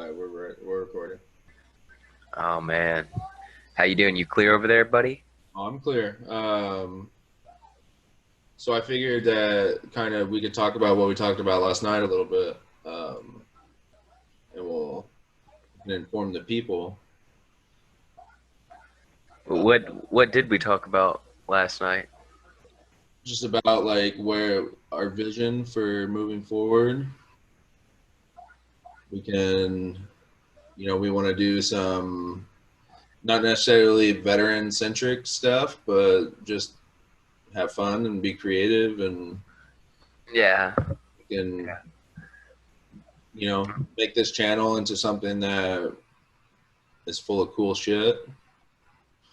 All right, we're recording. Oh man, how you doing? You clear over there, buddy? Oh, I'm clear. So I figured that kind of we could talk about what we talked about last night a little bit, um, and we'll can inform the people What did we talk about last night? just about like where our vision for moving forward. We can, we want to do some not necessarily veteran centric stuff, but just have fun and be creative and Yeah, we can, make this channel into something that is full of cool shit.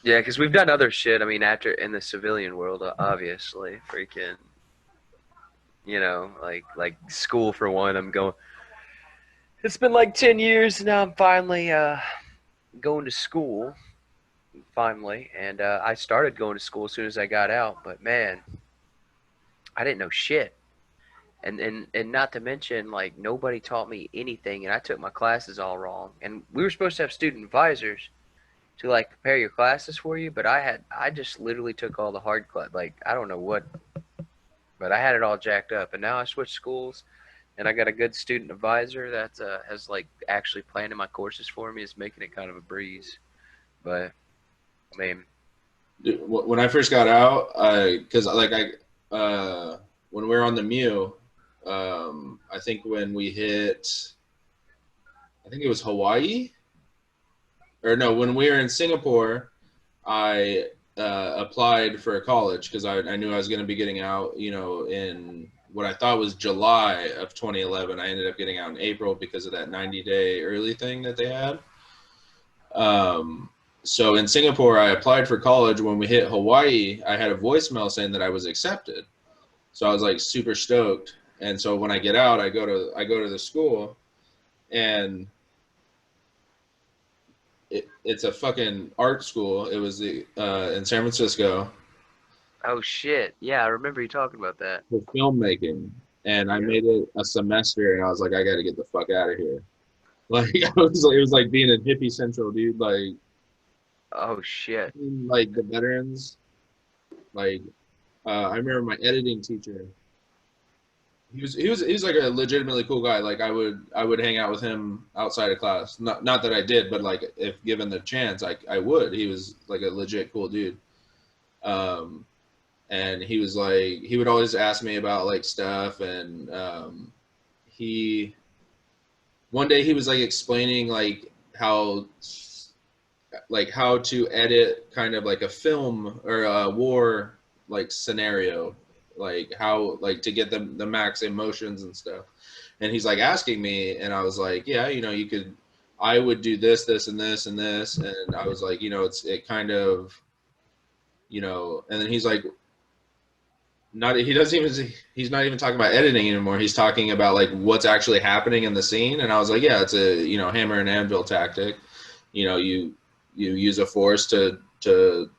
yeah, because we've done other shit. I mean, after in the civilian world, obviously, freaking, like school for one. I'm going. It's been like 10 years now. I'm finally going to school. Finally, and I started going to school as soon as I got out. But man, I didn't know shit. And not to mention, like, nobody taught me anything, and I took my classes all wrong. And we were supposed to have student advisors to like prepare your classes for you, but I just literally took all the hard class. Like, I don't know what, but I had it all jacked up. And now I switched schools, and I got a good student advisor that has like actually planning my courses for me. Is making it kind of a breeze. But I mean, When I first got out, because when we were on the Mew, I think when we hit, I think it was Hawaii, or no, when we were in Singapore, I applied for a college because I knew I was going to be getting out, in what I thought was July of 2011. I ended up getting out in April because of that 90-day early thing that they had. So in Singapore, I applied for college. When we hit Hawaii, I had a voicemail saying that I was accepted. So I was like super stoked. And so when I get out, I go to the school, and it's a fucking art school. It was in San Francisco oh shit, yeah, I remember you talking about that. for filmmaking, and I Yeah. made it a semester, and I was like, I got to get the fuck out of here. Like it was like being in hippie central, dude. Oh shit. Like the veterans, like I remember my editing teacher. He was like a legitimately cool guy. Like I would hang out with him outside of class. Not that I did, but like if given the chance, I would. He was like a legit cool dude. Um, and he was like he would always ask me about like stuff, and he one day he was like explaining how to edit kind of like a film or a war like scenario, like how like to get the max emotions and stuff. And he's like asking me, and I was like, yeah, you could, I would do this and this and this. And I was like, it kind of, and then he's like, not he doesn't even he's not even talking about editing anymore. He's talking about like what's actually happening in the scene. And I was like, yeah, it's a hammer and anvil tactic. You use a force to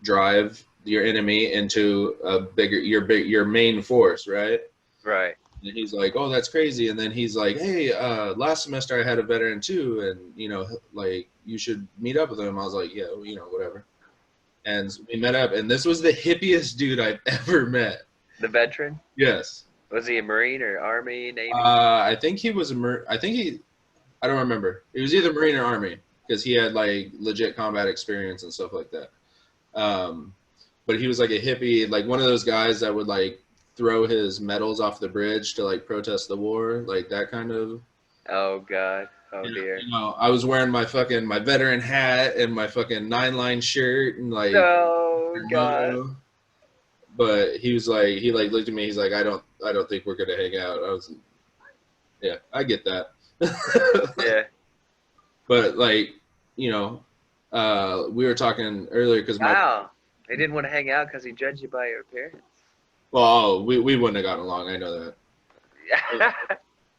drive your enemy into a bigger your main force, right? Right. And he's like, oh, that's crazy. And then he's like, hey, last semester I had a veteran too, and like you should meet up with him. I was like, yeah, whatever. And we met up, and this was the hippiest dude I've ever met. The veteran? Yes. Was he a Marine or Army, Navy? I think he was I think I don't remember. It was either Marine or Army because he had like legit combat experience and stuff like that. Um, but he was like a hippie, like one of those guys that would like throw his medals off the bridge to like protest the war, like that kind of. Oh god. Oh Yeah, dear. I was wearing my veteran hat and my fucking 9-line shirt and like Oh god. moto. But he was like, he like looked at me. He's like, I don't think we're gonna hang out. I was, yeah, I get that. Yeah. But like, we were talking earlier because my, Wow. He didn't want to hang out because he judged you by your appearance. well, we wouldn't have gotten along. I know that. Yeah.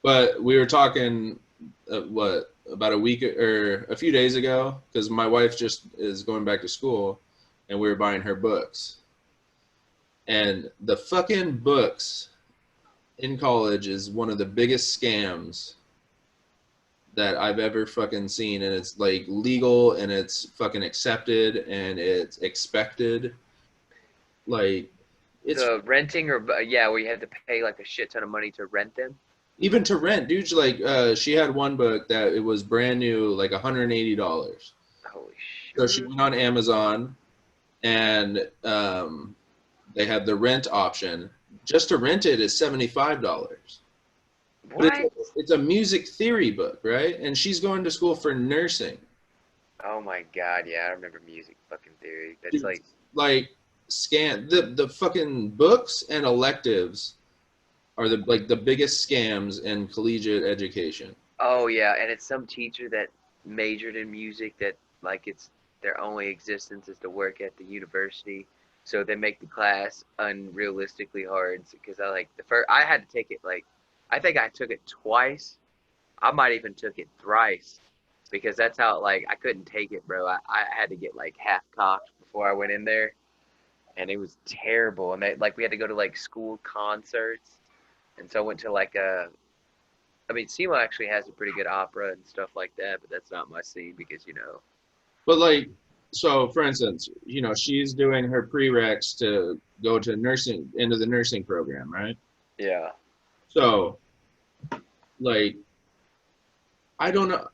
But we were talking, what, about a week or a few days ago, because my wife just is going back to school, and we were buying her books. And the fucking books in college is one of the biggest scams that I've ever fucking seen, and it's like legal and it's fucking accepted and it's expected. Like it's The renting or yeah, where you had to pay like a shit ton of money to rent them. even to rent, dude. Like she had one book that it was brand new, like $180. Holy So she shit! went on Amazon and they had the rent option. Just to rent it is $75. But What? it's a music theory book, right? And she's going to school for nursing. Oh my god! Yeah, I remember music fucking theory. That's Dude, like like the fucking books and electives are the biggest scams in collegiate education. oh yeah, and it's some teacher that majored in music that like it's their only existence is to work at the university. So they make the class unrealistically hard because I like the first I had to take it like I think I took it twice. I might even took it thrice because that's how like I couldn't take it, bro. I had to get like half cocked before I went in there, and it was terrible. And they like we had to go to like school concerts, and so I went to like a I mean, SEMA actually has a pretty good opera and stuff like that, but that's not my scene because, you know. But like, so for instance, she's doing her prereqs to go to nursing into the nursing program, right? Yeah. So like, I don't know.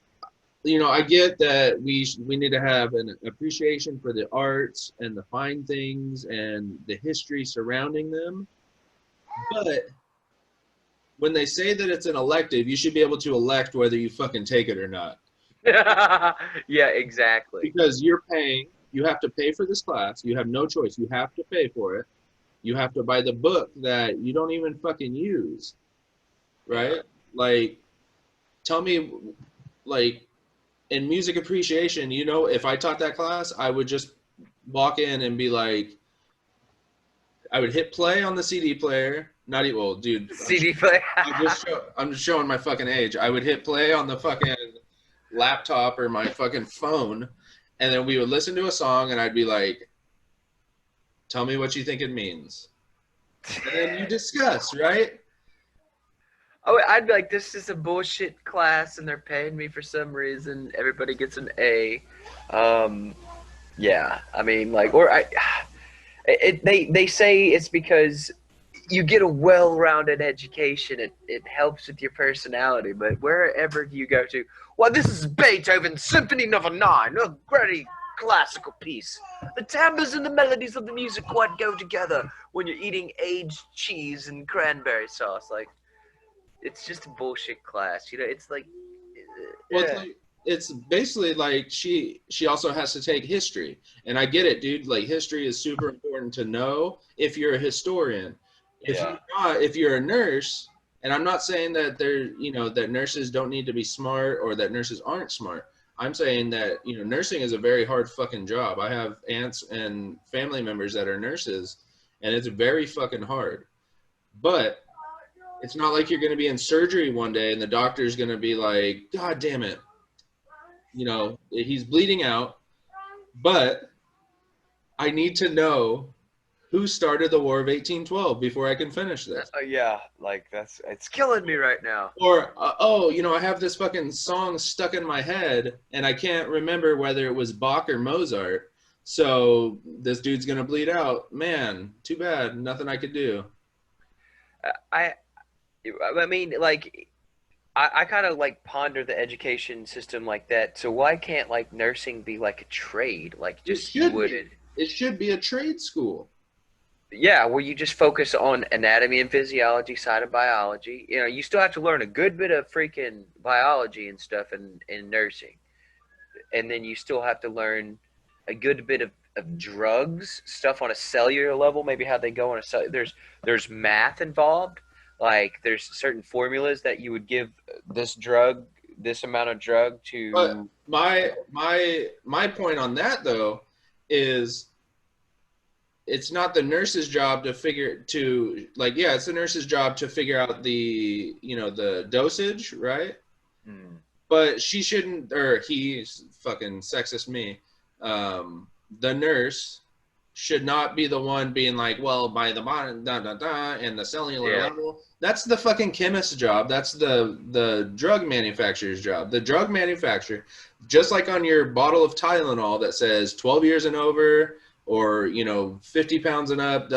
I get that we need to have an appreciation for the arts and the fine things and the history surrounding them. But when they say that it's an elective, you should be able to elect whether you fucking take it or not. Yeah, exactly. Because you're paying, you have to pay for this class. You have no choice. You have to pay for it. You have to buy the book that you don't even fucking use, right? Like, tell me, like, in music appreciation, if I taught that class, I would just walk in and be like, I would hit play on the CD player. Not even, well, dude, CD player. I'm just showing my fucking age. I would hit play on the fucking laptop or my fucking phone, and then we would listen to a song, and I'd be like, tell me what you think it means. And then you discuss, right? Oh, I'd be like, this is a bullshit class, and they're paying me for some reason. Everybody gets an A. Yeah, I mean, like, they say it's because you get a well-rounded education. It helps with your personality. But wherever you go to, well, this is Beethoven's Symphony Number 9, a great classical piece. The timbres and the melodies of the music quite go together when you're eating aged cheese and cranberry sauce. Like, it's just a bullshit class. It's like, Well, yeah. it's basically like she also has to take history, and I get it, dude. Like, history is super important to know if you're a historian. If Yeah. you're not, if you're a nurse, and I'm not saying that that nurses don't need to be smart or that nurses aren't smart. I'm saying that nursing is a very hard fucking job. I have aunts and family members that are nurses, and it's very fucking hard. But it's not like you're going to be in surgery one day and the doctor's going to be like, God damn it, he's bleeding out, but I need to know who started the War of 1812 before I can finish this. Yeah, like it's killing me right now. Or, I have this fucking song stuck in my head and I can't remember whether it was Bach or Mozart. So this dude's going to bleed out. Man, too bad. Nothing I could do. I I mean, like, I kind of like ponder the education system like that. So why can't like nursing be like a trade? Like, It just you should be. wouldn't. It should be a trade school. Yeah, where you just focus on anatomy and physiology side of biology. You still have to learn a good bit of freaking biology and stuff in nursing, and then you still have to learn a good bit of drugs stuff on a cellular level, maybe how they go on a cell. There's math involved, like there's certain formulas that you would give this drug, this amount of drug But to. my point on that though is it's not the nurse's job to it's the nurse's job to figure out the dosage, right? Hmm. But she shouldn't, or he's fucking sexist me. The nurse should not be the one being like, well, by the and the cellular Yeah. level. That's the fucking chemist's job. That's the drug manufacturer's job. The drug manufacturer, just like on your bottle of Tylenol that says 12 years and over, or 50 pounds and up,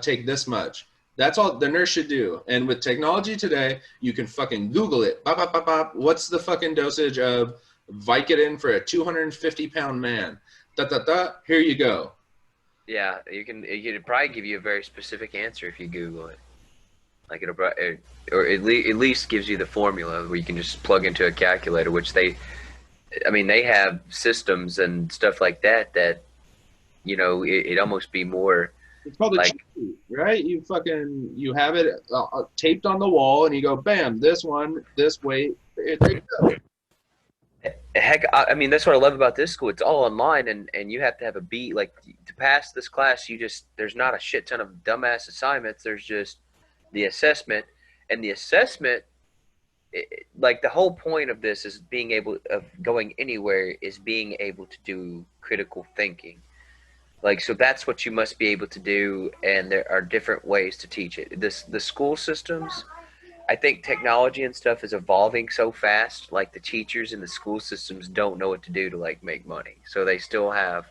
take this much. That's all the nurse should do. And with technology today, you can fucking Google it. Bop, bop, bop, bop. What's the fucking dosage of Vicodin for a 250-pound man? Here you go. Yeah, it'd probably give you a very specific answer if you Google it. Like or at least gives you the formula where you can just plug into a calculator, which they have systems and stuff like that it'd almost be more It's called a like, cheat sheet, right? You have it taped on the wall, and you go, bam, this one, this weight. There you go. heck, that's what I love about this school. It's all online, and you have to have a beat. Like, to pass this class, there's not a shit ton of dumbass assignments. There's just the assessment, and the assessment, like, the whole point of this is of going anywhere is being able to do critical thinking. Like, so that's what you must be able to do, and there are different ways to teach it. The school systems, I think technology and stuff is evolving so fast, like the teachers in the school systems don't know what to do to like make money. So they still have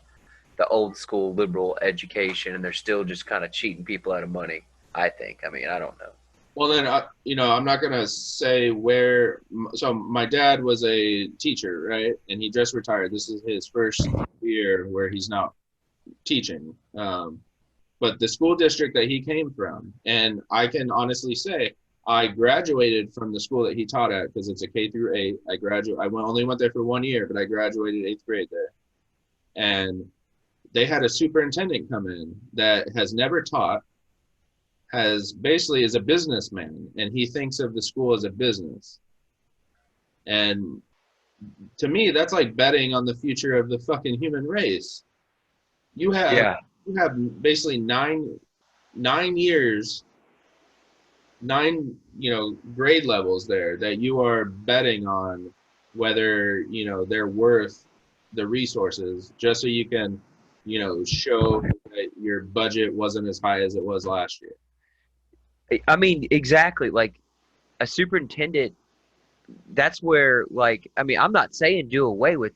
the old school liberal education, and they're still just kind of cheating people out of money, I think. I don't know. Well, then, I'm not going to say where. So my dad was a teacher, right? And he just retired. This is his first year where he's not teaching. But the school district that he came from, and I can honestly say, I graduated from the school that he taught at because it's a K through 8. I only went there for 1 year, but I graduated 8th grade there. And they had a superintendent come in that has never taught, is a businessman, and he thinks of the school as a business. And to me, that's like betting on the future of the fucking human race. You have basically 9 years, 9 grade levels there that you are betting on whether they're worth the resources, just so you can show that your budget wasn't as high as it was last year. Exactly. Like, a superintendent, that's where, like, I'm not saying do away with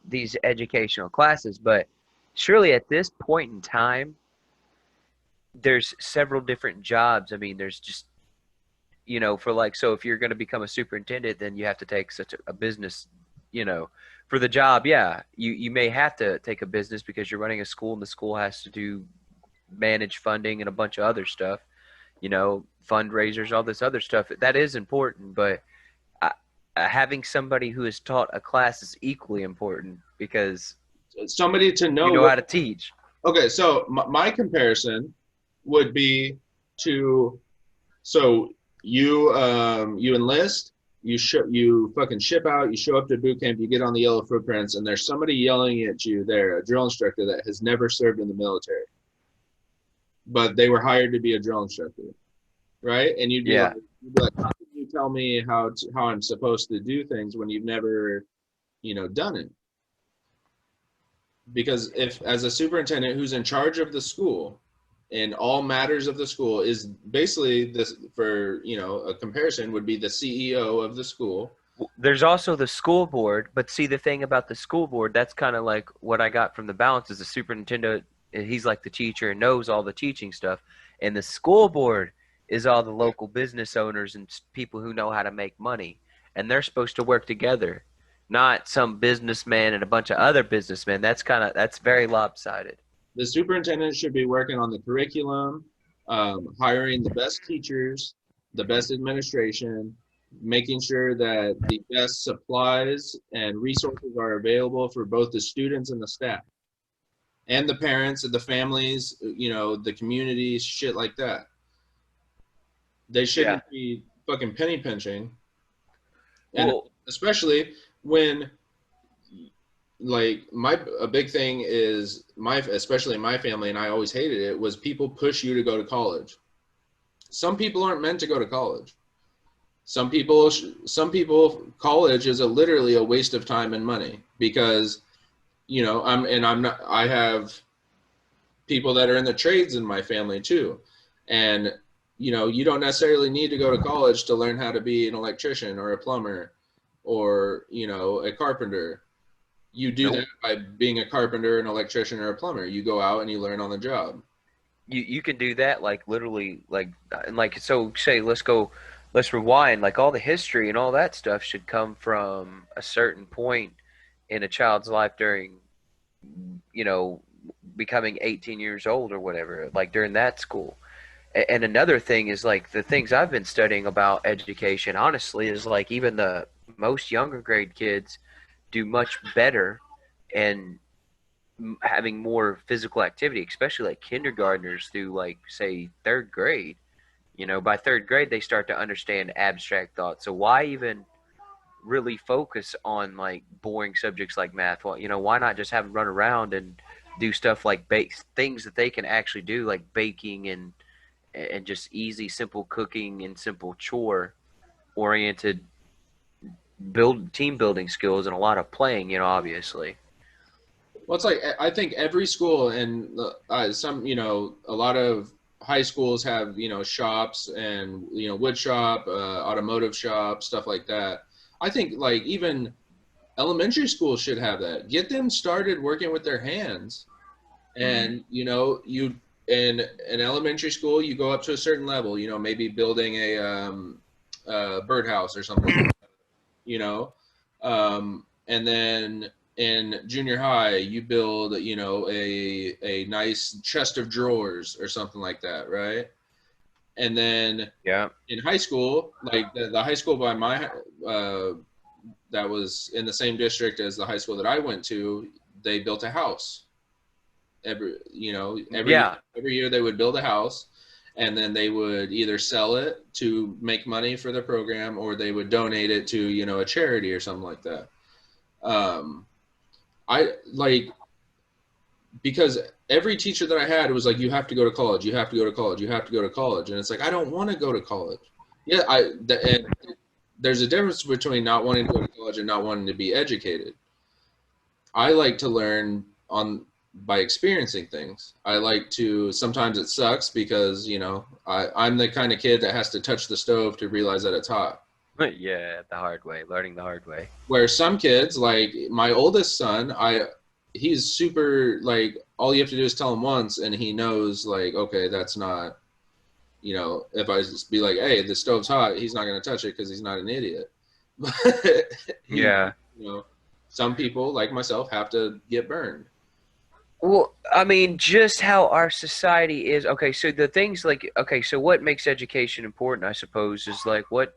these educational classes, but surely at this point in time, there's several different jobs. There's just, so if you're going to become a superintendent, then you have to take such a business, for the job. Yeah, you may have to take a business because you're running a school, and the school has to manage funding and a bunch of other stuff, fundraisers, all this other stuff. That is important, but having somebody who has taught a class is equally important, because somebody to know how to teach. Okay, so my comparison would be so you enlist, you fucking ship out, you show up to boot camp, you get on the yellow footprints, and there's somebody yelling at you there, a drill instructor that has never served in the military, but they were hired to be a drill instructor, right? And you'd be like, how can you tell me how I'm supposed to do things when you've never done it? Because if, as a superintendent who's in charge of the school and all matters of the school, is basically this, for a comparison, would be the CEO of the school. There's also the school board, but see, the thing about the school board, that's kind of like what I got from the balance, is the superintendent, he's like the teacher and knows all the teaching stuff, and the school board is all the local business owners and people who know how to make money, and they're supposed to work together, not some businessman and a bunch of other businessmen. That's very lopsided. The superintendent should be working on the curriculum, hiring the best teachers, the best administration, making sure that the best supplies and resources are available for both the students and the staff, and the parents and the families, the communities, shit like that. They shouldn't be fucking penny pinching. And especially when, like, a big thing is especially my family, and I always hated it, was people push you to go to college. Some people aren't meant to go to college. Some people, college is literally a waste of time and money, because, I have people that are in the trades in my family too. And, you know, you don't necessarily need to go to college to learn how to be an electrician or a plumber or, you know, a carpenter. You do Nope. that by being a carpenter, an electrician, or a plumber. You go out and you learn on the job. You can do that like literally and like so say let's rewind like all the history and all that stuff should come from a certain point in a child's life during you know becoming 18 years old or whatever like during that school. And another thing is like the things I've been studying about education honestly is like even the most younger grade kids do much better and having more physical activity, especially like kindergartners through like say third grade. You know, by third grade they start to understand abstract thought. So why even really focus on like boring subjects like math? Well, you know, why not just have them run around and do stuff like bake things that they can actually do, like baking and just easy, simple cooking and simple chore oriented build team building skills and a lot of playing. You know, obviously. Well, it's like I think every school and some, you know, a lot of high schools have, you know, shops and, you know, wood shop, automotive shop, stuff like that. I think like even elementary schools should have that. Get them started working with their hands. And, you know, you in an elementary school, you go up to a certain level, you know, maybe building a birdhouse or something, you know. And then in junior high, you build, you know, a nice chest of drawers or something like that, right? And then Yeah. in high school, like the high school by my that was in the same district as the high school that I went to, they built a house. Yeah. Every year they would build a house, and then they would either sell it to make money for the program, or they would donate it to, you know, a charity or something like that. um I like, because every teacher that I had was like, you have to go to college, you have to go to college, you have to go to college, and it's like I don't want to go to college. Yeah, and there's a difference between not wanting to go to college and not wanting to be educated. I like to learn on by experiencing things. I like to, sometimes it sucks because, you know, I'm the kind of kid that has to touch the stove to realize that it's hot. Yeah, the hard way, learning the hard way. Where some kids, like my oldest son, he's super, like, all you have to do is tell him once and he knows, like, okay, that's not, you know, if I just be like, hey, the stove's hot, he's not going to touch it because he's not an idiot. But he, Yeah. you know, some people like myself have to get burned. Well, I mean, just how our society is. Okay, so the things like, okay, so what makes education important, I suppose, is like what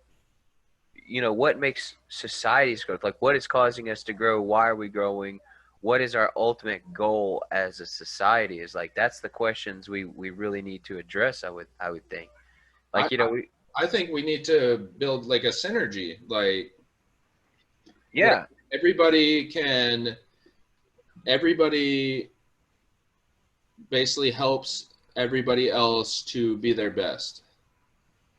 makes societies grow? Like, what is causing us to grow? Why are we growing? What is our ultimate goal as a society? Is like, that's the questions we really need to address, I would think. I, Like, you know, we, I think we need to build like a synergy, like yeah, everybody can, everybody basically helps everybody else to be their best.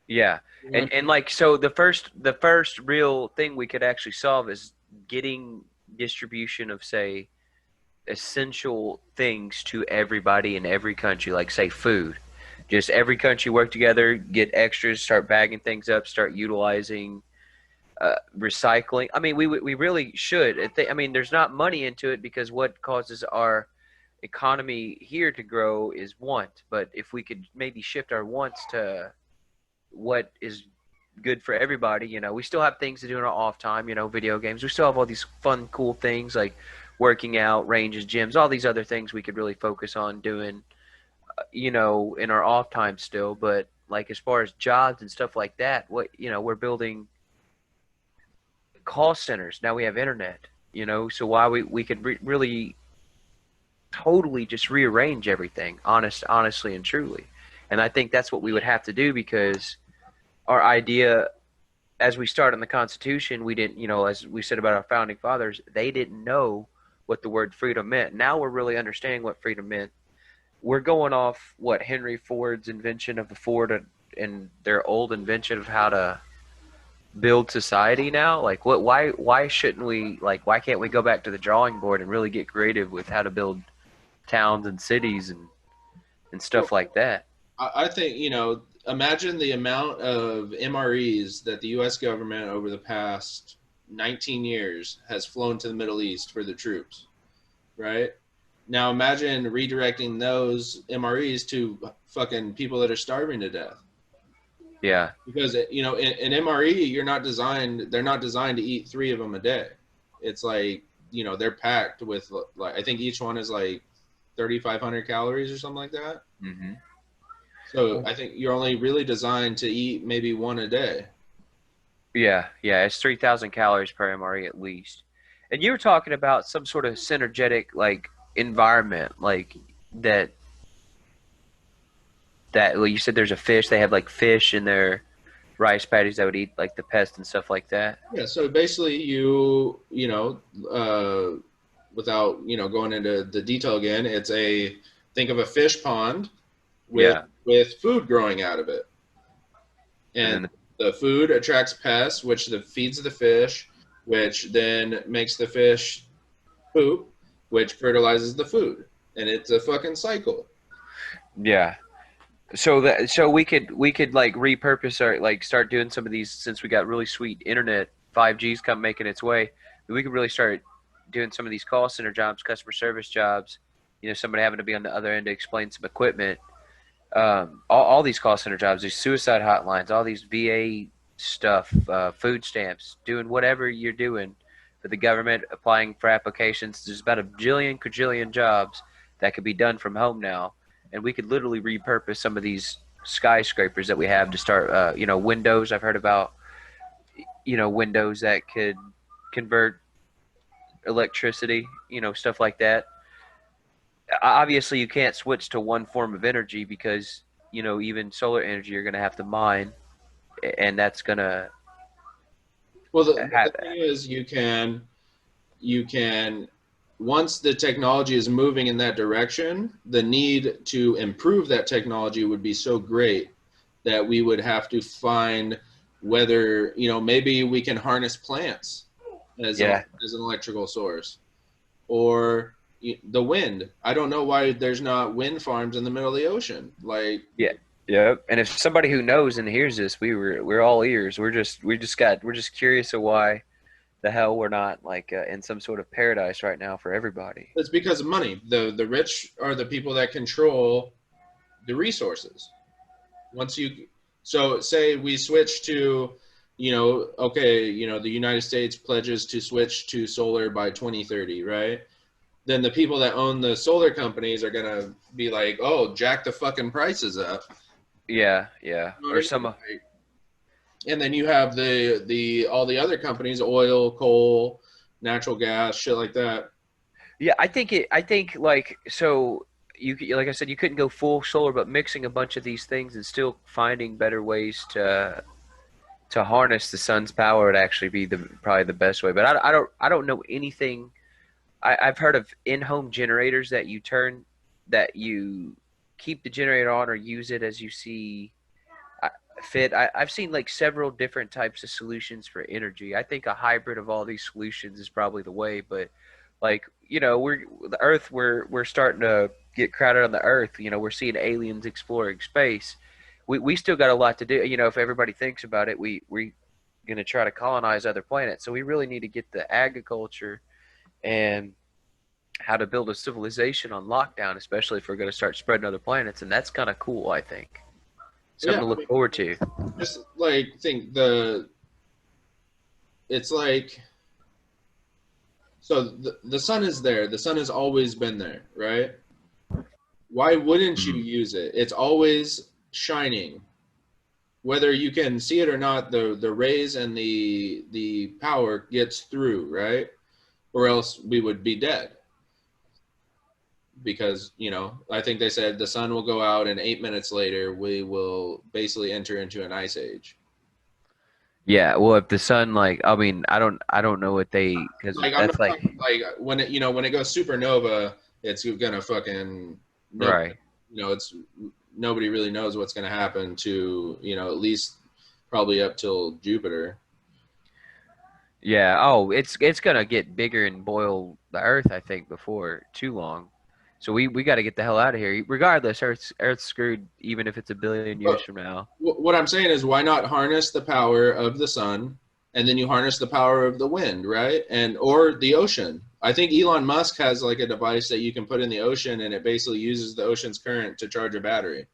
yeah. You know? And like, so the first real thing we could actually solve is getting distribution of, say, essential things to everybody in every country, like say food. Just every country work together, get extras, start bagging things up, start utilizing recycling. I mean, we really should. I mean, there's not money into it because what causes our economy here to grow is want. But if we could maybe shift our wants to what is good for everybody, you know, we still have things to do in our off time, you know, video games. We still have all these fun, cool things like working out, ranges, gyms, all these other things we could really focus on doing, you know, in our off time still. But like as far as jobs and stuff like that, what, you know, we're building call centers. Now we have internet, you know, so why we could really totally just rearrange everything, honestly and truly. And I think that's what we would have to do because our idea as we start in the Constitution, we didn't, you know, as we said about our founding fathers, they didn't know what the word freedom meant. Now we're really understanding what freedom meant. We're going off what Henry Ford's invention of the Ford and their old invention of how to build society now. Like, what? Why shouldn't we? Like, why can't we go back to the drawing board and really get creative with how to build towns and cities and and stuff like that. I think, imagine the amount of MREs that the U.S. government over the past 19 years has flown to the Middle East for the troops, right? Now imagine redirecting those MREs to fucking people that are starving to death. Yeah. Because in MRE, they're not designed to eat 3 of them a day. It's like, they're packed with, like, I think each one is like 3,500 calories or something like that. Hmm. So I think you're only really designed to eat maybe one a day. Yeah, yeah, it's 3,000 calories per MRE at least. And you were talking about some sort of synergetic like environment, like that well, you said there's a fish. They have like fish in their rice paddies that would eat like the pest and stuff like that. Yeah. So basically, without going into the detail again, think of a fish pond with Yeah, food growing out of it, and and then the food attracts pests, which feeds the fish, which then makes the fish poop, which fertilizes the food, and it's a fucking cycle. yeah. So we could like repurpose our like start doing some of these since we got really sweet internet 5G's come making its way. We could really start doing some of these call center jobs, customer service jobs. Somebody having to be on the other end to explain some equipment. All these call center jobs, these suicide hotlines, all these VA stuff, food stamps, doing whatever you're doing for the government, applying for applications. There's about a jillion, quadrillion jobs that could be done from home now, and we could literally repurpose some of these skyscrapers that we have to start. Windows. I've heard about windows that could convert electricity. Stuff like that. Obviously you can't switch to one form of energy because even solar energy you're going to have to mine, and that's going to Well, the have. thing is, you can once the technology is moving in that direction, the need to improve that technology would be so great that we would have to find whether maybe we can harness plants Yeah, as an electrical source, or the wind. I don't know why there's not wind farms in the middle of the ocean. Like, yeah, yeah. And if somebody who knows and hears this, we're all ears. We're just curious of why the hell we're not like in some sort of paradise right now for everybody. it's because of money. The rich are the people that control the resources. Once you So say we switch to, okay, the United States pledges to switch to solar by 2030, right? Then the people that own the solar companies are gonna be like, oh, jack the fucking prices up. Yeah, yeah. You know Or what I mean? some. And then you have the all the other companies, oil, coal, natural gas, shit like that. Yeah, I think like so like I said, you couldn't go full solar, but mixing a bunch of these things and still finding better ways to harness the sun's power would actually be the probably the best way. But I don't know anything. I've heard of in-home generators that you keep the generator on or use it as you see uh, fit. I've seen like several different types of solutions for energy. I think a hybrid of all these solutions is probably the way. But like we're starting to get crowded on the Earth. We're seeing aliens exploring space. We still got a lot to do. If everybody thinks about it, we going to try to colonize other planets. So we really need to get the agriculture and how to build a civilization on lockdown, especially if we're going to start spreading other planets. And that's kind of cool, I think. Something Yeah, to I look mean, forward to. just like think it's like, so the sun is there. The sun has always been there, right? Why wouldn't you Mhm. use it? It's always shining. Whether you can see it or not, the rays and the power gets through, right? Or else we would be dead. Because, I think they said the sun will go out and 8 minutes later we will basically enter into an ice age. Yeah, well, if the sun, like, I mean, I don't know what they, because Like, I'm that's not like, talking like when it goes supernova, it's gonna fucking no, right. it's nobody really knows what's gonna happen to, at least probably up till Jupiter. Yeah. Oh, it's gonna get bigger and boil the Earth, I think, before too long. So we got to get the hell out of here. Regardless, Earth's screwed even if it's a billion years But from now. what I'm saying is, why not harness the power of the sun, and then you harness the power of the wind, right? And or the ocean. I think Elon Musk has like a device that you can put in the ocean, and it basically uses the ocean's current to charge a battery.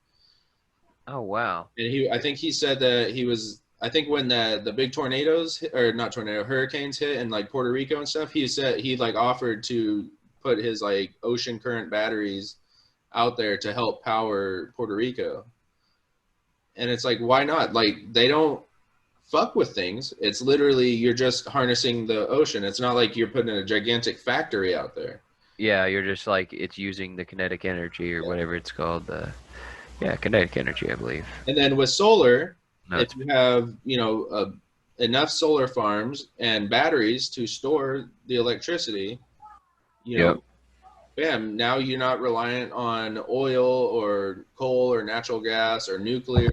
Oh wow. And I think he said that I think when the big tornadoes hit, or not tornado, hurricanes hit in like Puerto Rico and stuff, he said he like offered to put his like ocean current batteries out there to help power Puerto Rico. And it's like, why not? Like, they don't fuck with things. It's literally, you're just harnessing the ocean. It's not like you're putting a gigantic factory out there. Yeah, you're just like it's using the kinetic energy or Yeah. whatever it's called. Yeah, kinetic energy, I believe. And then with solar, No, if you have, enough solar farms and batteries to store the electricity, you yep. know, bam, now you're not reliant on oil or coal or natural gas or nuclear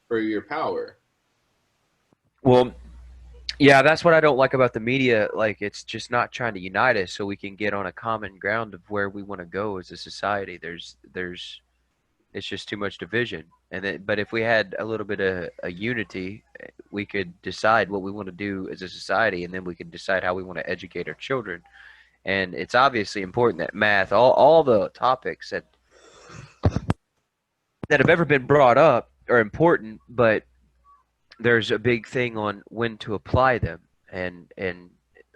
for your power. Well, yeah, that's what I don't like about the media. Like, it's just not trying to unite us so we can get on a common ground of where we want to go as a society. It's just too much division. And then, but if we had a little bit of a unity, we could decide what we want to do as a society, and then we could decide how we want to educate our children. And it's obviously important that math, all the topics that have ever been brought up are important, but there's a big thing on when to apply them. And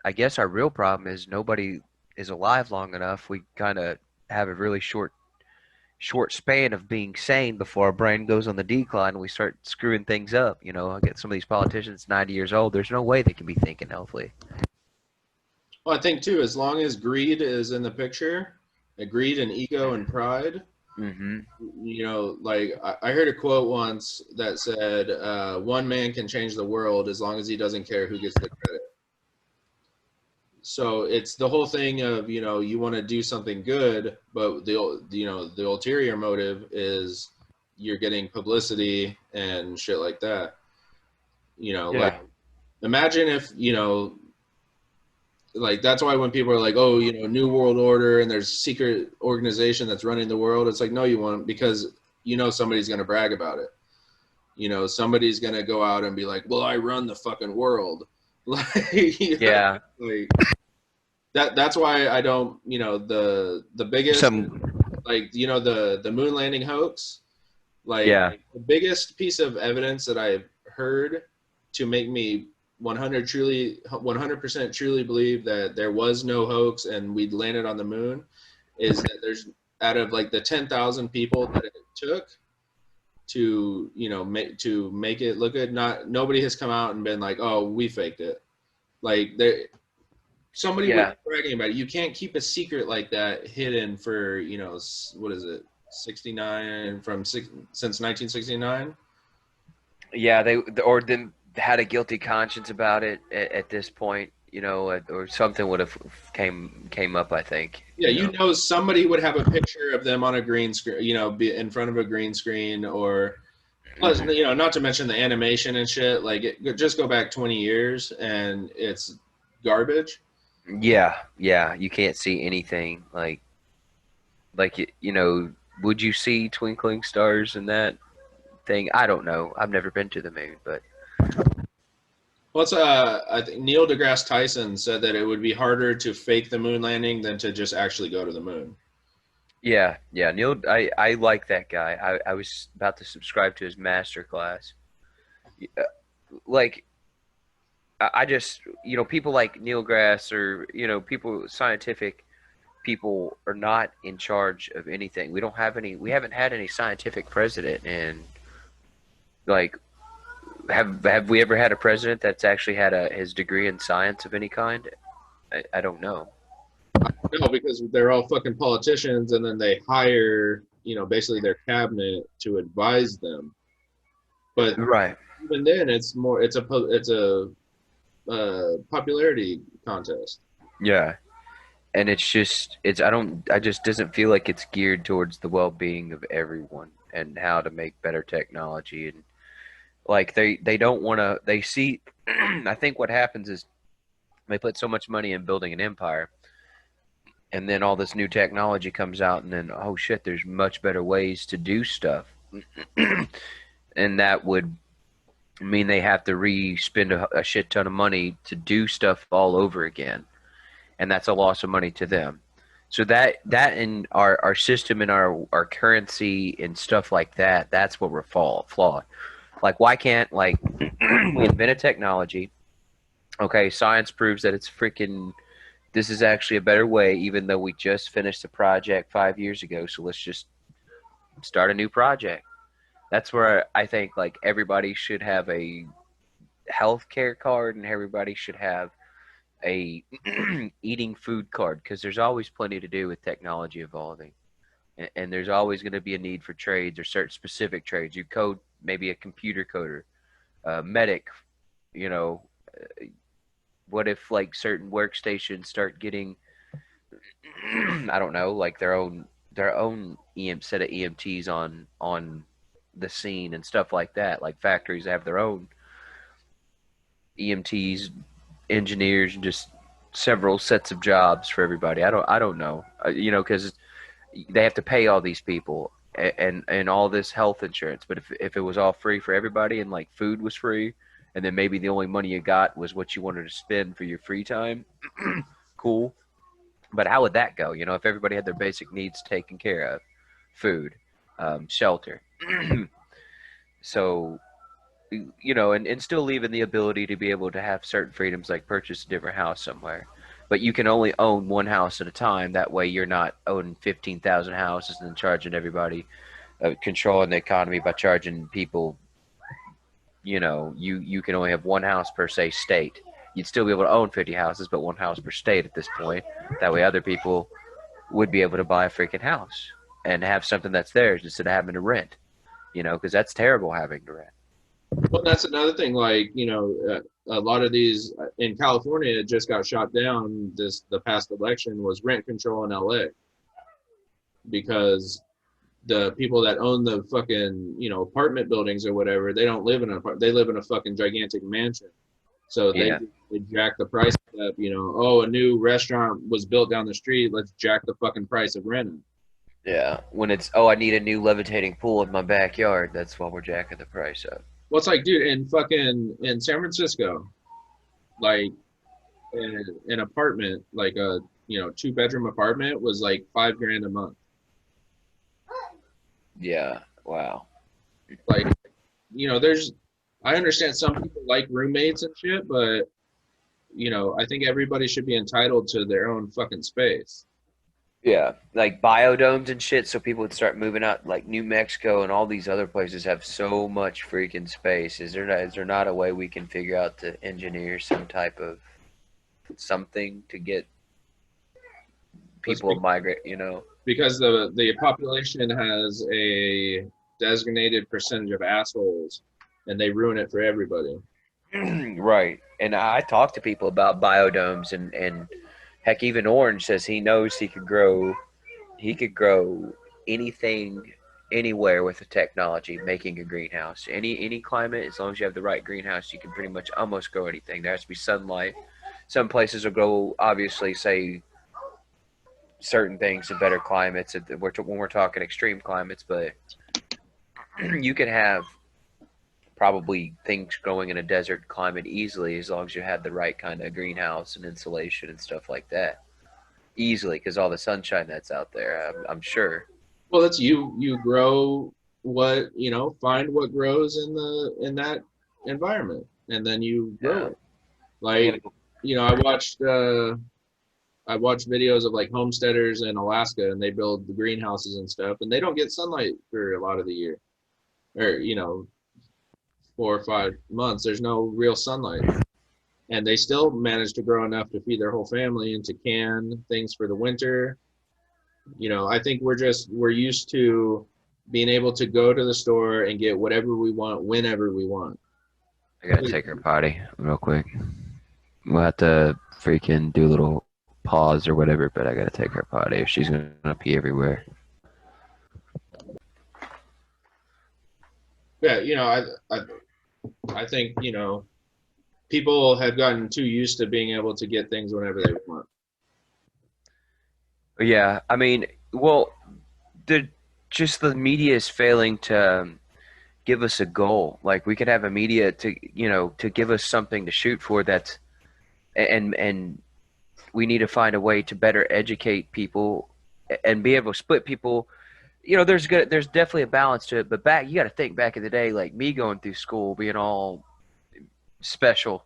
I guess our real problem is nobody is alive long enough. We kind of have a really short span of being sane before our brain goes on the decline and we start screwing things up. You know, I get some of these politicians 90 years old. There's no way they can be thinking healthily. Well, I think too, as long as greed is in the picture, greed and ego and pride, Mm-hmm. like I heard a quote once that said, one man can change the world as long as he doesn't care who gets the credit. So it's the whole thing of, you want to do something good, but the ulterior motive is you're getting publicity and shit like that. Like, Yeah. imagine if, like, that's why when people are like, oh, new world order and there's secret organization that's running the world, it's like, no, you won't, because somebody's going to brag about it. Somebody's going to go out and be like, well, I run the fucking world. Like, Yeah. like that's why I don't, the biggest, Some. like, the moon landing hoax, like, Yeah. the biggest piece of evidence that I've heard to make me 100% truly believe that there was no hoax and we'd landed on the moon is that there's, out of like the 10,000 people that it took to make it look good, nobody has come out and been like, oh, we faked it. Like, somebody was Yeah. bragging about it. You can't keep a secret like that hidden for, what is it, 69 since 1969. Yeah. They or then had a guilty conscience about it at this point. You know, or something would have came up. I think. Yeah, You know. somebody would have a picture of them on a green screen, be in front of a green screen, or plus, not to mention the animation and shit. Like, just go back 20 years and it's garbage. Yeah, yeah, you can't see anything you know, would you see twinkling stars in that thing? I don't know. I've never been to the moon, but Plus, I think Neil deGrasse Tyson said that it would be harder to fake the moon landing than to just actually go to the moon. yeah, yeah, Neil, I like that guy. I was about to subscribe to his master class. Like I just, people like Neil deGrasse or, people scientific people are not in charge of anything. We haven't had any scientific president and like have we ever had a president that's actually had his degree in science of any kind? I don't know. No, because they're all fucking politicians, and then they hire, basically their cabinet to advise them. But Right. even then, it's a popularity contest. Yeah. And I just doesn't feel like it's geared towards the well-being of everyone and how to make better technology. And like they don't want to, they see, I think what happens is they put so much money in building an empire and then all this new technology comes out, and then oh shit, there's much better ways to do stuff, and that would mean they have to re-spend a shit ton of money to do stuff all over again, and that's a loss of money to them. So that in our system and our currency and stuff like that, that's what we're flawed. Like, why can't, like, we invent a technology? Okay, science proves that it's freaking. This is actually a better way, even though we just finished the project 5 years ago. So let's just start a new project. That's where I think like everybody should have a healthcare card, and everybody should have a eating food card, because there's always plenty to do with technology evolving, and there's always going to be a need for trades or certain specific trades. You code, maybe a computer coder, medic, you know. What if like certain workstations start getting I don't know, like their own set of EMTs on the scene and stuff like that. Like factories have their own EMTs, engineers, and just several sets of jobs for everybody. I don't know, because they have to pay all these people and all this health insurance. But if it was all free for everybody, and like food was free, and then maybe the only money you got was what you wanted to spend for your free time, cool. But how would that go? If everybody had their basic needs taken care of, food, shelter, so and still leaving the ability to be able to have certain freedoms, like purchase a different house somewhere. But you can only own one house at a time. That way, you're not owning 15,000 houses and then charging everybody, controlling the economy by charging people. You can only have one house per se state. You'd still be able to own 50 houses, but one house per state at this point. That way, other people would be able to buy a freaking house and have something that's theirs instead of having to rent. Because that's terrible, having to rent. Well, that's another thing. Like, a lot of these in California, it just got shot down. The past election was rent control in LA, because the people that own the fucking apartment buildings or whatever, they don't live in an apartment. They live in a fucking gigantic mansion. So Yeah. they jack the price up. Oh, a new restaurant was built down the street. Let's jack the fucking price of renting. Yeah. When it's, oh, I need a new levitating pool in my backyard, that's why we're jacking the price up. Well, it's like, dude, in San Francisco, like an apartment, like a 2-bedroom apartment was like $5,000 a month. Yeah. Wow. Like, there's, I understand some people like roommates and shit, but I think everybody should be entitled to their own fucking space. Yeah, like biodomes and shit, so people would start moving out. Like New Mexico and all these other places have so much freaking space. Is there not a way we can figure out to engineer some type of something to get Let's people to migrate? Because the population has a designated percentage of assholes, and they ruin it for everybody. Right. And I talk to people about biodomes, and heck, even Orange says he knows he could grow anything anywhere with the technology, making a greenhouse. Any climate, as long as you have the right greenhouse, you can pretty much almost grow anything. There has to be sunlight. Some places will grow, obviously, say certain things in better climates. When we're talking extreme climates, but you can have probably things growing in a desert climate easily, as long as you had the right kind of greenhouse and insulation and stuff like that. Easily, because all the sunshine that's out there, I'm sure. Well, that's you grow what find what grows in that environment, and then you grow Yeah. it. Like, I watched videos of like homesteaders in Alaska, and they build the greenhouses and stuff, and they don't get sunlight for a lot of the year, or 4 or 5 months. There's no real sunlight, and they still manage to grow enough to feed their whole family and to can things for the winter. I think we're used to being able to go to the store and get whatever we want whenever we want. I gotta take her potty real quick. We'll have to freaking do a little pause or whatever, but I gotta take her potty if she's gonna pee everywhere. Yeah, I think people have gotten too used to being able to get things whenever they want. Yeah, I mean, well, the just the media is failing to give us a goal. Like we could have a media to, to give us something to shoot for. And we need to find a way to better educate people and be able to split people. There's definitely a balance to it. But you got to think back in the day, like me going through school, being all special.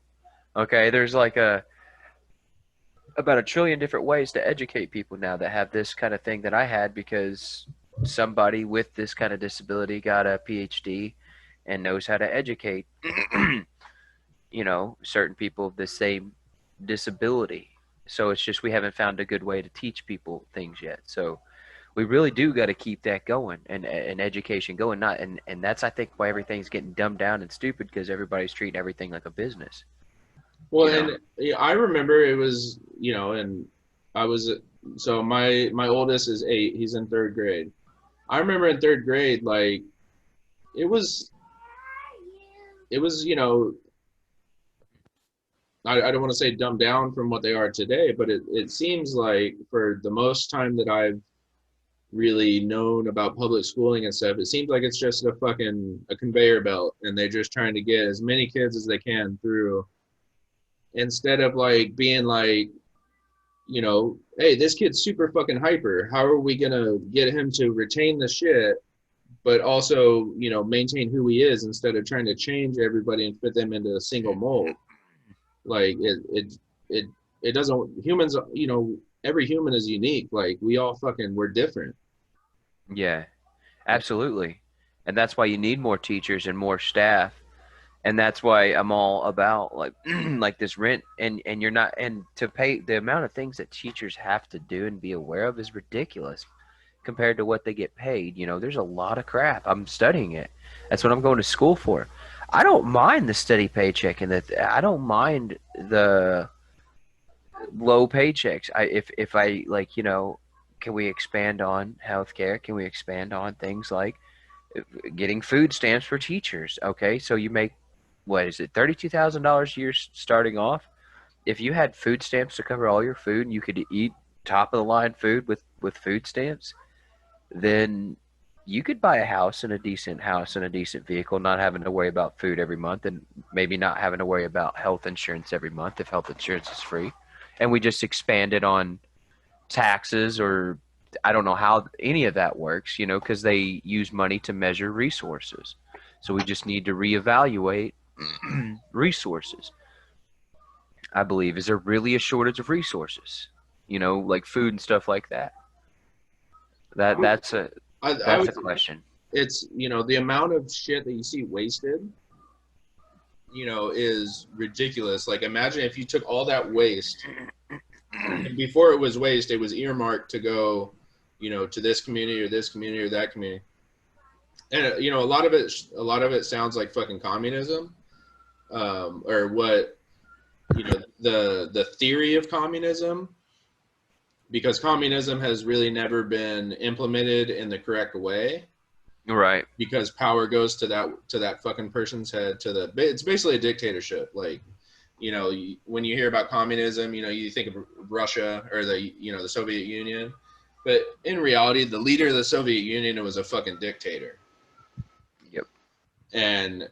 Okay, there's like about a trillion different ways to educate people now that have this kind of thing that I had because somebody with this kind of disability got a PhD and knows how to educate, certain people of the same disability. So it's just we haven't found a good way to teach people things yet. So we really do got to keep that going and education going. Not and that's I think why everything's getting dumbed down and stupid because everybody's treating everything like a business. Well, You know. and yeah, I remember it was, and I was so my oldest is 8. He's in third grade. I remember in third grade, like it was it was I don't want to say dumbed down from what they are today, but it seems like for the most time that I've really known about public schooling and stuff, it seems like it's just a conveyor belt, and they're just trying to get as many kids as they can through, instead of like being like, hey, this kid's super fucking hyper. How are we gonna get him to retain the shit, but also, maintain who he is instead of trying to change everybody and fit them into a single mold? Like it it doesn't. Humans, every human is unique. Like we all we're different. Yeah. Absolutely. And that's why you need more teachers and more staff. And that's why I'm all about like like this rent and you're not and to pay the amount of things that teachers have to do and be aware of is ridiculous compared to what they get paid. There's a lot of crap. I'm studying it. That's what I'm going to school for. I don't mind the steady paycheck and I don't mind the low paychecks. If I like, can we expand on healthcare? Can we expand on things like getting food stamps for teachers? Okay, so you make what is it, $32,000 a year starting off? If you had food stamps to cover all your food, and you could eat top of the line food with food stamps, then you could buy a house and a decent vehicle, not having to worry about food every month, and maybe not having to worry about health insurance every month if health insurance is free. And we just expanded on taxes or I don't know how any of that works, because they use money to measure resources. So we just need to reevaluate resources. I believe is there really a shortage of resources? Like food and stuff like that. I would, That's a I that's would a question. it's the amount of shit that you see wasted, is ridiculous. Like imagine if you took all that waste, and before it was waste, it was earmarked to go, to this community or this community or that community. And a lot of it sounds like fucking communism, or what, the theory of communism, because communism has really never been implemented in the correct way, Right. because power goes to that fucking person's head. It's basically a dictatorship. Like, when you hear about communism, you think of Russia or the Soviet Union, but in reality, the leader of the Soviet Union was a fucking dictator. Yep. And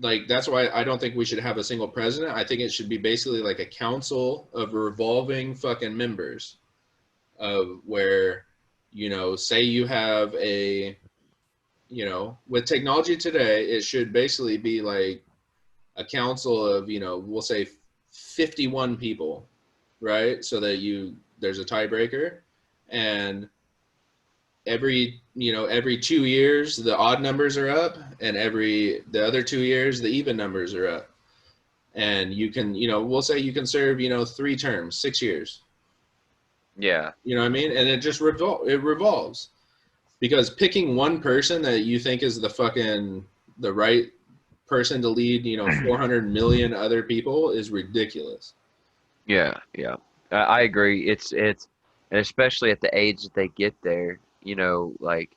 like that's why I don't think we should have a single president. I think it should be basically like a council of revolving fucking members, of where, say you have with technology today, it should basically be like a council of, we'll say 51 people, right? So that there's a tiebreaker, and every 2 years the odd numbers are up, and the other 2 years the even numbers are up, and you can, we'll say you can serve 3 terms, 6 years. Yeah. You know what I mean? And it revolves, because picking one person that you think is the right person to lead 400 million other people is ridiculous. Yeah. Yeah. I agree. It's and especially at the age that they get there, like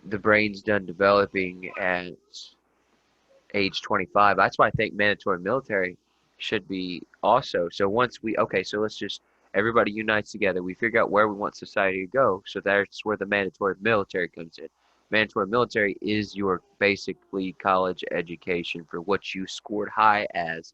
the brain's done developing at age 25. That's why I think mandatory military should be also. So once we okay, so let's just Everybody unites together. We figure out where we want society to go. So that's where the mandatory military comes in. Mandatory military is your basically college education for what you scored high as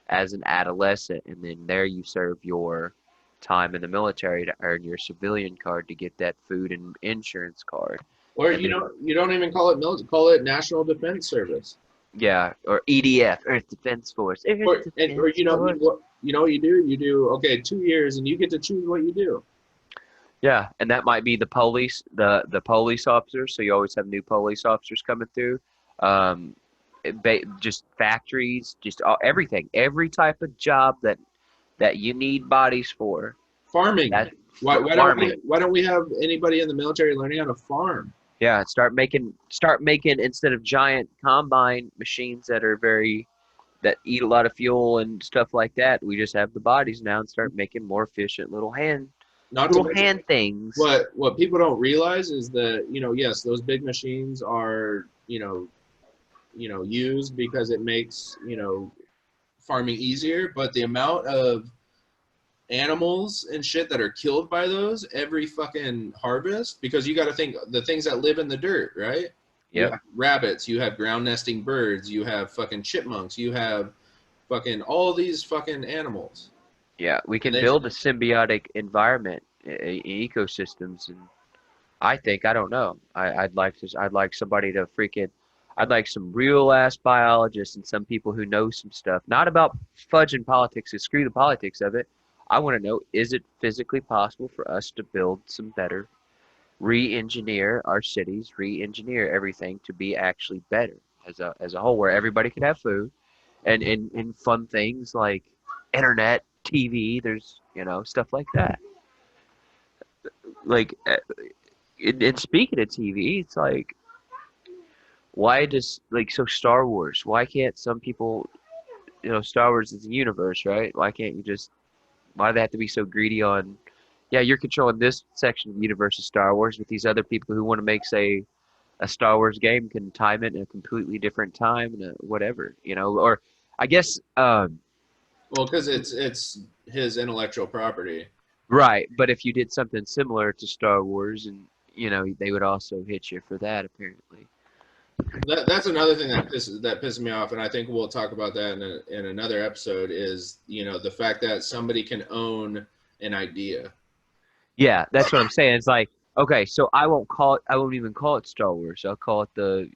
an adolescent, and then there you serve your time in the military to earn your civilian card to get that food and insurance card. Or And then you don't even call it military, call it National Defense Service. yeah, or EDF, Earth Defense Force. Earth Or Defense Force. you know what you do okay 2 years and you get to choose what you do. Yeah, and that might be the police, the police officers. So you always have new police officers coming through. Just factories, just everything, every type of job that you need bodies for. Farming. That Why farming. don't we have anybody in the military learning how to farm? Yeah, start making instead of giant combine machines that eat a lot of fuel and stuff like that. We just have the bodies now and start making more efficient Not to mention hand things. what people don't realize is that, yes, those big machines are, used because it makes, farming easier, but the amount of animals and shit that are killed by those every fucking harvest, because you got to think the things that live in the dirt, right? You Yep. have rabbits, you have ground nesting birds, you have fucking chipmunks, you have fucking all these fucking animals. Yeah, we can They- build a symbiotic environment, ecosystems, and I don't know. I'd like somebody to I'd like some real ass biologists and some people who know some stuff, not about fudging politics and screw the politics of it. I want to know, is it physically possible for us to build some better, re-engineer our cities, re-engineer everything to be actually better as a whole, where everybody could have food and fun things like internet, TV, there's, stuff like that. Like, and speaking of TV, it's like, why does, like, so Star Wars, why can't some people, Star Wars is a universe, right? Why can't you just, why do they have to be so greedy on, yeah, you're controlling this section of the universe of Star Wars, but these other people who want to make, say, a Star Wars game can time it in a completely different time and whatever, or I guess, well, because it's his intellectual property. right, but if you did something similar to Star Wars and, they would also hit you for that, apparently. That's another thing that pisses me off, and I think we'll talk about that in another episode. Is the fact that somebody can own an idea. Yeah, that's what I'm saying. It's like, okay, so I won't even call it Star Wars. I'll call it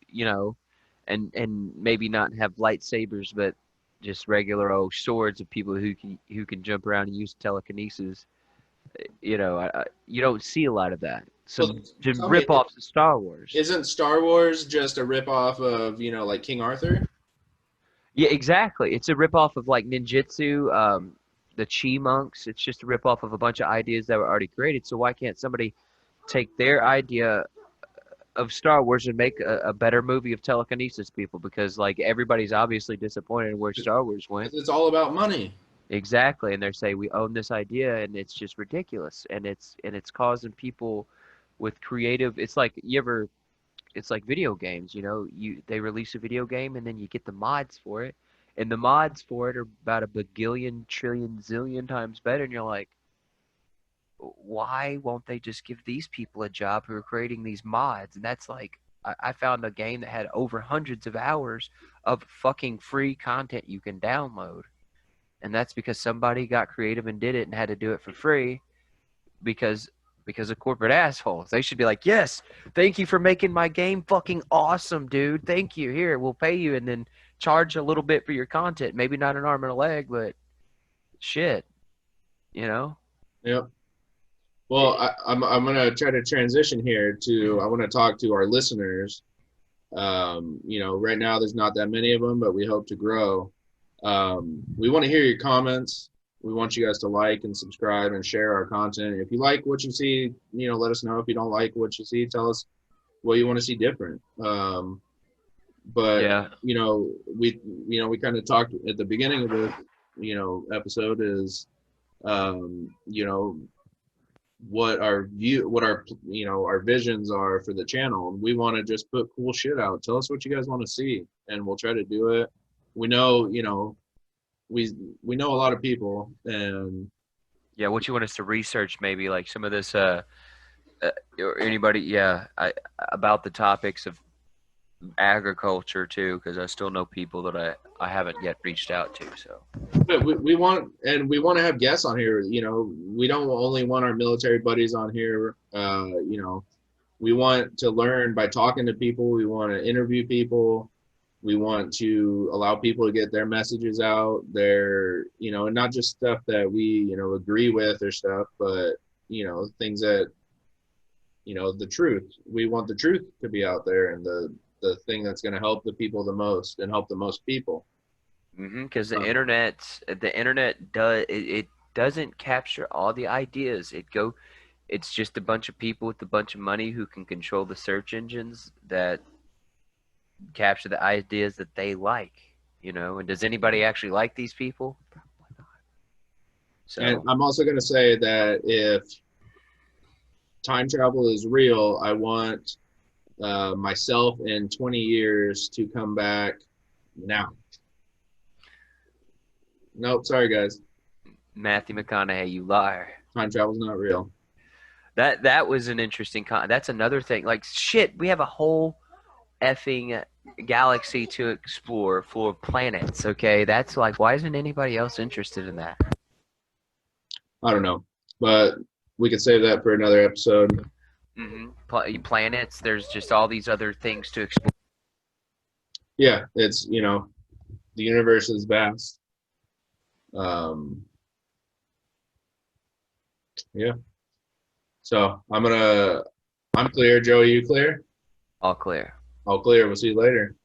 and maybe not have lightsabers, but just regular old swords of people who can jump around and use telekinesis. You don't see a lot of that. Well, Some rip-offs of Star Wars. Isn't Star Wars just a rip-off of like King Arthur? Yeah, exactly. It's a rip-off of like ninjutsu, the Chi monks. It's just a rip-off of a bunch of ideas that were already created. So why can't somebody take their idea of Star Wars and make a better movie of telekinesis people? Because like everybody's obviously disappointed in where Star Wars went. It's all about money. Exactly, and they say we own this idea, and it's just ridiculous, and it's causing people with creative. It's like it's like video games. They release a video game, and then you get the mods for it, and the mods for it are about a bagillion, trillion, zillion times better, and you're like, why won't they just give these people a job who are creating these mods? And that's like, I found a game that had over hundreds of hours of fucking free content you can download. And that's because somebody got creative and did it and had to do it for free because of corporate assholes. They should be like, yes, thank you for making my game fucking awesome, dude. Thank you. Here, we'll pay you and then charge a little bit for your content. Maybe not an arm and a leg, but shit, Yep. Well, I'm gonna try to transition here to, I want to talk to our listeners. Right now there's not that many of them, but we hope to grow. We want to hear your comments. We want you guys to like and subscribe and share our content. If you like what you see, let us know. If you don't like what you see, tell us what you want to see different. But yeah, we kind of talked at the beginning of this, episode is, what our our visions are for the channel. We want to just put cool shit out. Tell us what you guys want to see, and we'll try to do it. We know, we know a lot of people, and Yeah, what you want us to research, maybe like some of this, or anybody, yeah, about the topics of agriculture too, because I still know people that I haven't yet reached out to. So But we want to have guests on here. You know, we don't only want our military buddies on here. You know, we want to learn by talking to people. We want to interview people. We want to allow people to get their messages out, their, you know, and not just stuff that we, you know, agree with or stuff, but, you know, things that, you know, the truth. We want the truth to be out there, and the thing that's going to help the people the most and help the most people. because Um, the internet it doesn't capture all the ideas. It's just a bunch of people with a bunch of money who can control the search engines that capture the ideas that they like, and does anybody actually like these people? and So I'm also going to say that if time travel is real, I want myself in 20 years to come back now. Nope, sorry guys. Matthew McConaughey, you liar. Time travel's not real. That was an interesting that's another thing. Like shit, we have a whole effing galaxy to explore full of planets, okay? That's like, why isn't anybody else interested in that? I don't know, but we could save that for another episode. Planets, there's just all these other things to explore. Yeah, it's, you know, the universe is vast. Um, yeah. So I'm clear. Joey, you clear? All clear. All clear. We'll see you later.